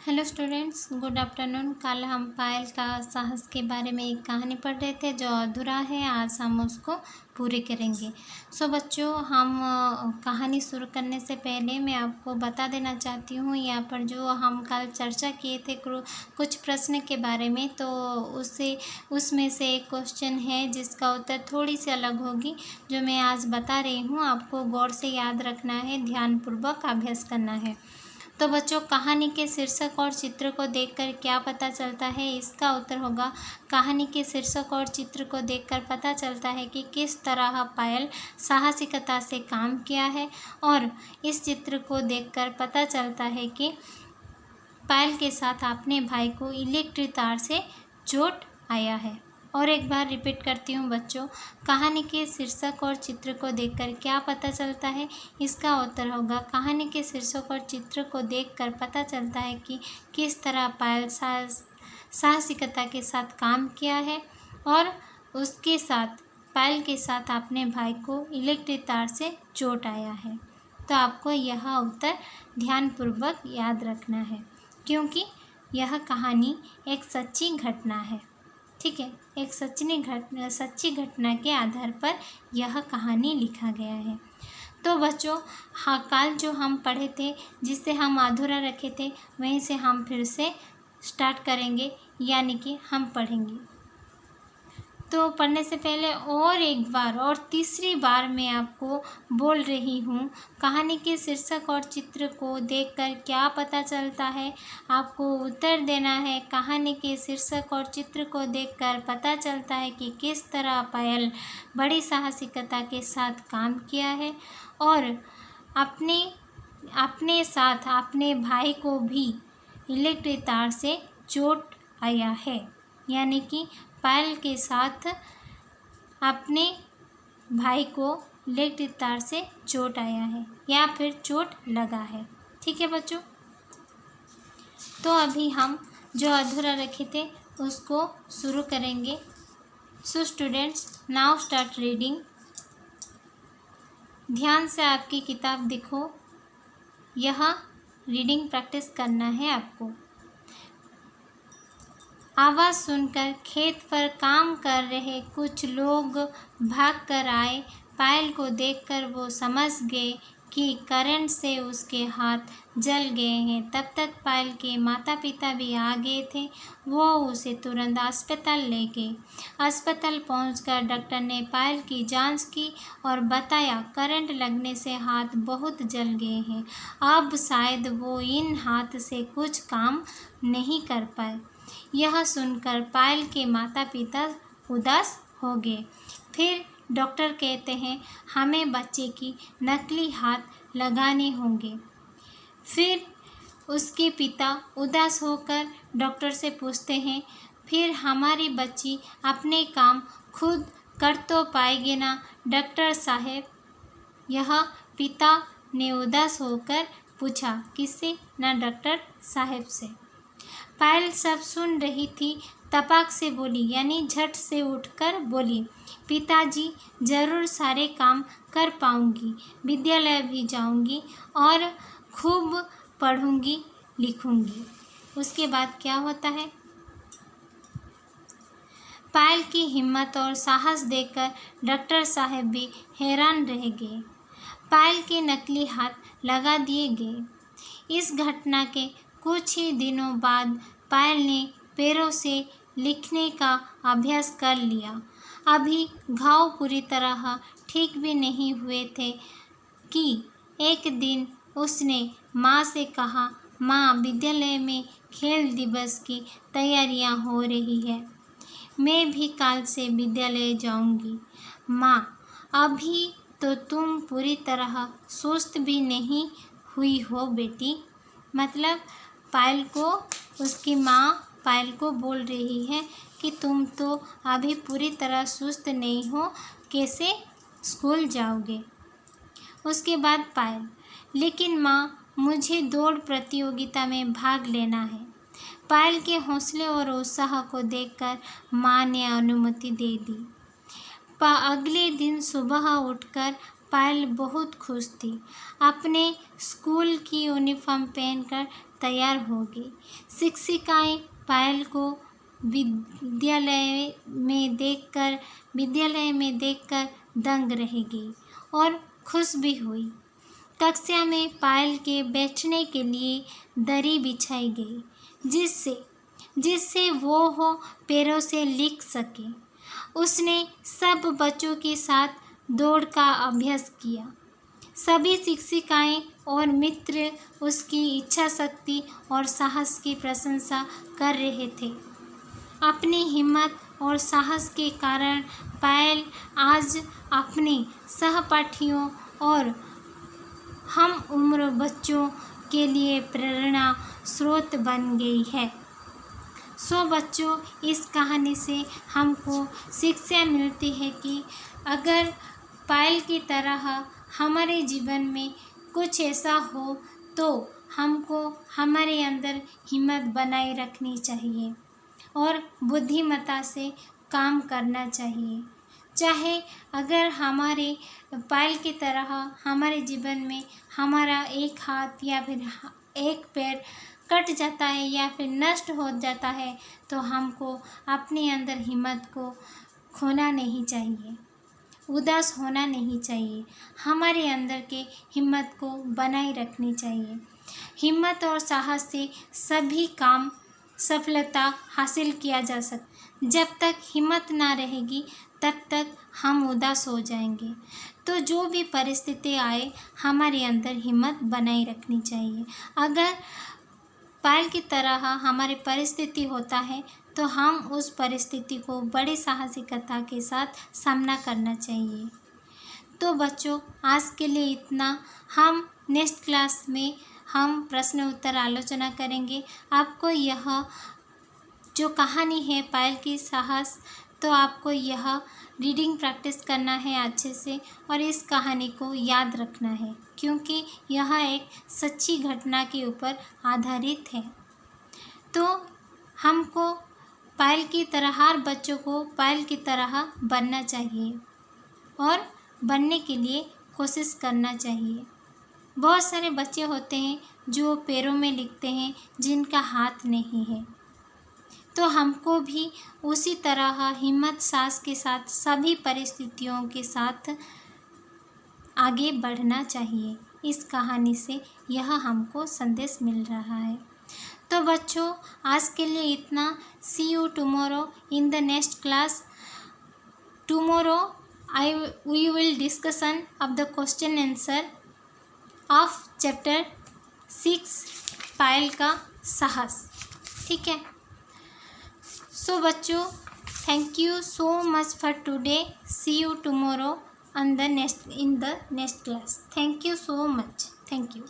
Hello students, good afternoon. कल हम पायल का साहस के बारे में एक कहानी पढ़ रहे थे जो अधूरा है। आज हम उसको पूरी करेंगे। सो बच्चों, हम कहानी शुरू करने से पहले मैं आपको बता देना चाहती हूँ, यहाँ पर जो हम कल चर्चा किए थे कुछ प्रश्न के बारे में, तो उसमें से एक क्वेश्चन है जिसका उत्तर थोड़ी सी अलग होगी जो मैं आज बता रही हूँ। आपको गौर से याद रखना है, ध्यानपूर्वक अभ्यास करना है। तो बच्चों, कहानी के शीर्षक और चित्र को देखकर क्या पता चलता है? इसका उत्तर होगा, कहानी के शीर्षक और चित्र को देखकर पता चलता है कि किस तरह पायल साहसिकता से काम किया है, और इस चित्र को देखकर पता चलता है कि पायल के साथ अपने भाई को इलेक्ट्रिक तार से चोट आया है। और एक बार रिपीट करती हूँ बच्चों, कहानी के शीर्षक और चित्र को देखकर क्या पता चलता है? इसका उत्तर होगा, कहानी के शीर्षक और चित्र को देखकर पता चलता है कि किस तरह पायल साहसिकता के साथ काम किया है, और उसके साथ पायल के साथ अपने भाई को इलेक्ट्रिक तार से चोट आया है। तो आपको यह उत्तर ध्यानपूर्वक याद रखना है, क्योंकि यह कहानी एक सच्ची घटना है। ठीक है, एक सच्ची घटना के आधार पर यह कहानी लिखा गया है। तो बच्चों, हाँ, कल जो हम पढ़े थे, जिसे हम अधूरा रखे थे, वहीं से हम फिर से स्टार्ट करेंगे, यानी कि हम पढ़ेंगे। तो पढ़ने से पहले और एक बार और तीसरी बार मैं आपको बोल रही हूँ, कहानी के शीर्षक और चित्र को देखकर क्या पता चलता है? आपको उत्तर देना है, कहानी के शीर्षक और चित्र को देखकर पता चलता है कि किस तरह पायल बड़ी साहसिकता के साथ काम किया है, और अपने साथ अपने भाई को भी इलेक्ट्रिक तार से चोट आया है, यानी कि पायल के साथ अपने भाई को इलेक्ट्रिक तार से चोट आया है या फिर चोट लगा है। ठीक है बच्चों, तो अभी हम जो अधूरा रखे थे उसको शुरू करेंगे। So students, now start reading. ध्यान से आपकी किताब दिखो, यह रीडिंग प्रैक्टिस करना है आपको। आवाज़ सुनकर खेत पर काम कर रहे कुछ लोग भागकर आए। पायल को देखकर वो समझ गए कि करंट से उसके हाथ जल गए हैं। तब तक पायल के माता पिता भी आ गए थे। वो उसे तुरंत अस्पताल ले गए। अस्पताल पहुंचकर डॉक्टर ने पायल की जांच की और बताया, करंट लगने से हाथ बहुत जल गए हैं। अब शायद वो इन हाथ से कुछ काम नहीं कर पाए। यह सुनकर पायल के माता पिता उदास हो गए। फिर डॉक्टर कहते हैं, हमें बच्चे की नकली हाथ लगाने होंगे। फिर उसके पिता उदास होकर डॉक्टर से पूछते हैं, फिर हमारी बच्ची अपने काम खुद कर तो पाएगी ना डॉक्टर साहब? यह पिता ने उदास होकर पूछा, किससे? ना डॉक्टर साहब से। पायल सब सुन रही थी, तपाक से बोली, यानी झट से उठकर बोली, पिताजी, ज़रूर सारे काम कर पाऊंगी, विद्यालय भी जाऊंगी और खूब पढ़ूंगी लिखूंगी। उसके बाद क्या होता है? पायल की हिम्मत और साहस देखकर डॉक्टर साहब भी हैरान रह गए। पायल के नकली हाथ लगा दिए गए। इस घटना के कुछ ही दिनों बाद पायल ने पैरों से लिखने का अभ्यास कर लिया। अभी घाव पूरी तरह ठीक भी नहीं हुए थे कि एक दिन उसने माँ से कहा, माँ, विद्यालय में खेल दिवस की तैयारियाँ हो रही है, मैं भी कल से विद्यालय जाऊँगी। माँ, अभी तो तुम पूरी तरह सुस्त भी नहीं हुई हो बेटी। मतलब पायल को उसकी माँ पायल को बोल रही है कि तुम तो अभी पूरी तरह सुस्त नहीं हो, कैसे स्कूल जाओगे? उसके बाद पायल, लेकिन माँ, मुझे दौड़ प्रतियोगिता में भाग लेना है। पायल के हौसले और उत्साह को देखकर माँ ने अनुमति दे दी। अगले दिन सुबह उठकर पायल बहुत खुश थी। अपने स्कूल की यूनिफॉर्म पहनकर तैयार हो गई। शिक्षिकाएं पायल को विद्यालय में देखकर दंग रह गई और खुश भी हुई। कक्षा में पायल के बैठने के लिए दरी बिछाई गई, जिससे वो पैरों से लिख सके। उसने सब बच्चों के साथ दौड़ का अभ्यास किया। सभी शिक्षिकाएं और मित्र उसकी इच्छा शक्ति और साहस की प्रशंसा कर रहे थे। अपनी हिम्मत और साहस के कारण पायल आज अपने सहपाठियों और हम उम्र बच्चों के लिए प्रेरणा स्रोत बन गई है। सो बच्चों, इस कहानी से हमको शिक्षा मिलती है कि अगर पायल की तरह हमारे जीवन में कुछ ऐसा हो तो हमको हमारे अंदर हिम्मत बनाए रखनी चाहिए और बुद्धिमत्ता से काम करना चाहिए। चाहे अगर हमारे पायल की तरह हमारे जीवन में हमारा एक हाथ या फिर एक पैर कट जाता है या फिर नष्ट हो जाता है, तो हमको अपने अंदर हिम्मत को खोना नहीं चाहिए, उदास होना नहीं चाहिए। हमारे अंदर के हिम्मत को बनाए रखनी चाहिए। हिम्मत और साहस से सभी काम सफलता हासिल किया जा सकता। जब तक हिम्मत ना रहेगी तब तक हम उदास हो जाएंगे। तो जो भी परिस्थिति आए, हमारे अंदर हिम्मत बनाए रखनी चाहिए। अगर पायल की तरह हमारी परिस्थिति होता है तो हम उस परिस्थिति को बड़ी साहसिकता के साथ सामना करना चाहिए। तो बच्चों, आज के लिए इतना। हम नेक्स्ट क्लास में हम प्रश्न उत्तर आलोचना करेंगे। आपको यह जो कहानी है पायल की साहस, तो आपको यह रीडिंग प्रैक्टिस करना है अच्छे से और इस कहानी को याद रखना है, क्योंकि यह एक सच्ची घटना के ऊपर आधारित है। तो हमको पायल की तरह, हर बच्चों को पायल की तरह बनना चाहिए और बनने के लिए कोशिश करना चाहिए। बहुत सारे बच्चे होते हैं जो पैरों में लिखते हैं, जिनका हाथ नहीं है। तो हमको भी उसी तरह हिम्मत साहस के साथ सभी परिस्थितियों के साथ आगे बढ़ना चाहिए। इस कहानी से यह हमको संदेश मिल रहा है। तो बच्चों, आज के लिए इतना। See you tomorrow in the next class. Tomorrow we will discussion of the question answer of chapter 6 Payal का साहस। ठीक है। सो बच्चों, thank you so much for today. See you tomorrow in the next class. Thank you so much. Thank you.